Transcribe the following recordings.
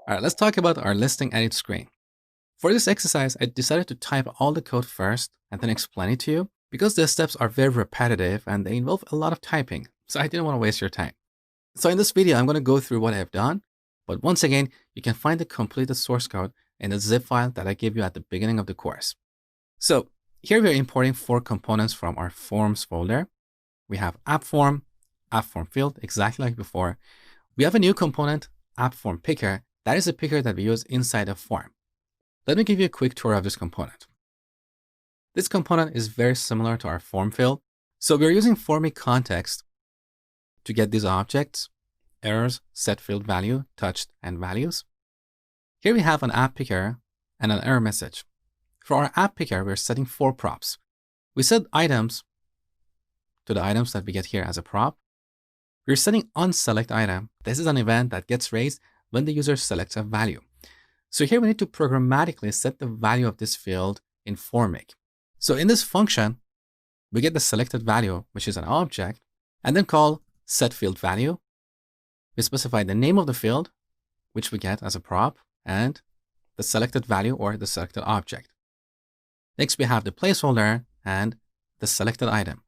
All right, let's talk about our listing edit screen. For this exercise, I decided to type all the code first and then explain it to you because the steps are very repetitive and they involve a lot of typing. So I didn't want to waste your time. So in this video, I'm going to go through what I've done. But once again, you can find the completed source code in the zip file that I gave you at the beginning of the course. So here we're importing 4 components from our forms folder. We have app form field, exactly like before. We have a new component, app form picker. That is a picker that we use inside a form. Let me give you a quick tour of this component. This component is very similar to our form field. So we're using formic context to get these objects, errors, set field value, touched, and values. Here we have an app picker and an error message. For our app picker, we're setting 4 props. We set items to the items that we get here as a prop. We're setting onSelect item. This is an event that gets raised when the user selects a value. So here we need to programmatically set the value of this field in formic. So in this function, we get the selected value, which is an object, and then call setFieldValue. We specify the name of the field, which we get as a prop, and the selected value or the selected object. Next, we have the placeholder and the selected item.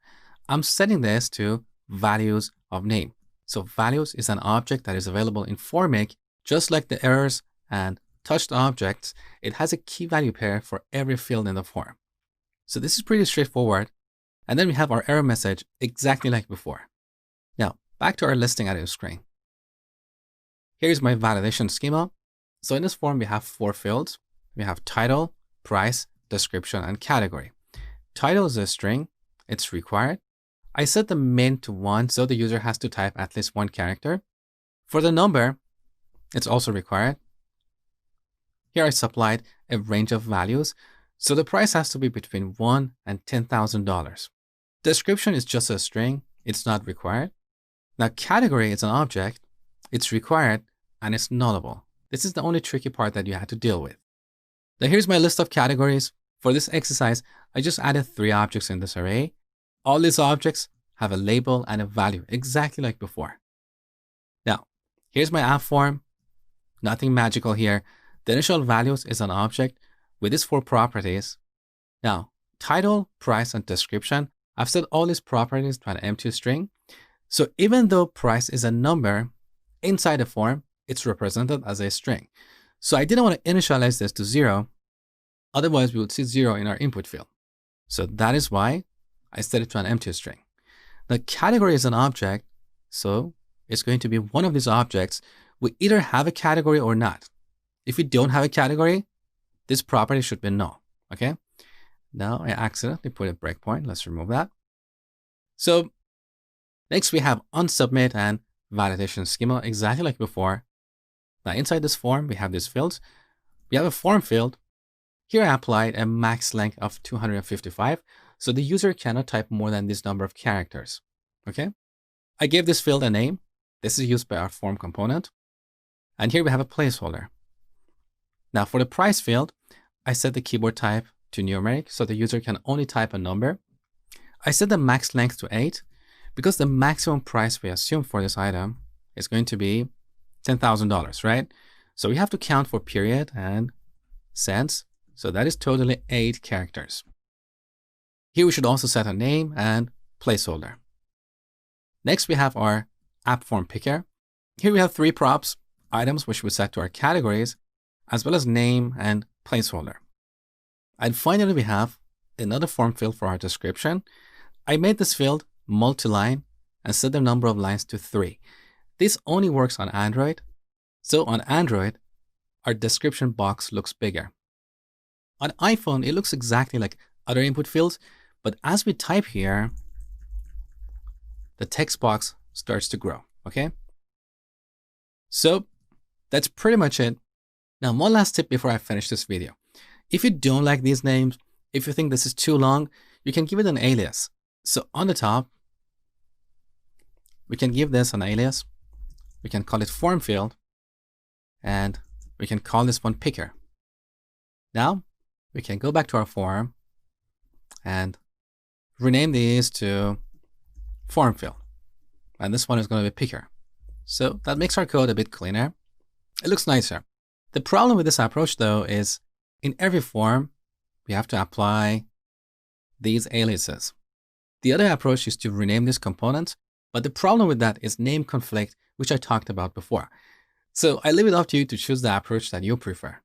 I'm setting this to values of name. So values is an object that is available in formic, just like the errors and touched objects. It has a key value pair for every field in the form. So this is pretty straightforward. And then we have our error message exactly like before. Now, back to our listing edit screen. Here's my validation schema. So in this form, we have 4 fields. We have title, price, description, and category. Title is a string. It's required. I set the min to 1, so the user has to type at least 1 character. For the number, it's also required. Here I supplied a range of values, so the price has to be between $1 and $10,000. Description is just a string. It's not required. Now, category is an object. It's required, and it's nullable. This is the only tricky part that you had to deal with. Now, here's my list of categories. For this exercise, I just added 3 objects in this array. All these objects have a label and a value, exactly like before. Now, here's my app form. Nothing magical here. The initial values is an object with these 4 properties. Now, title, price, and description, I've set all these properties to an empty string. So even though price is a number, inside the form, it's represented as a string. So I didn't want to initialize this to 0. Otherwise, we would see 0 in our input field. So that is why I set it to an empty string. The category is an object, so it's going to be one of these objects. We either have a category or not. If we don't have a category, this property should be null, okay? Now I accidentally put a breakpoint. Let's remove that. So next we have onSubmit and validation schema, exactly like before. Now inside this form, we have these fields. We have a form field. Here I applied a max length of 255, so the user cannot type more than this number of characters, okay? I gave this field a name. This is used by our form component. And here we have a placeholder. Now for the price field, I set the keyboard type to numeric, so the user can only type a number. I set the max length to 8, because the maximum price we assume for this item is going to be $10,000, right? So we have to count for period and cents. So that is totally 8 characters. Here we should also set a name and placeholder. Next, we have our app form picker. Here we have 3 props, items which we set to our categories, as well as name and placeholder. And finally, we have another form field for our description. I made this field multi-line and set the number of lines to 3. This only works on Android. So on Android, our description box looks bigger. On iPhone, it looks exactly like other input fields, but as we type here, the text box starts to grow, okay? So that's pretty much it. Now, one last tip before I finish this video. If you don't like these names, if you think this is too long, you can give it an alias. So on the top, we can give this an alias. We can call it form field, and we can call this one picker. Now, we can go back to our form and rename these to form field. And this one is going to be picker. So that makes our code a bit cleaner. It looks nicer. The problem with this approach, though, is in every form, we have to apply these aliases. The other approach is to rename these components, but the problem with that is name conflict, which I talked about before. So I leave it up to you to choose the approach that you prefer.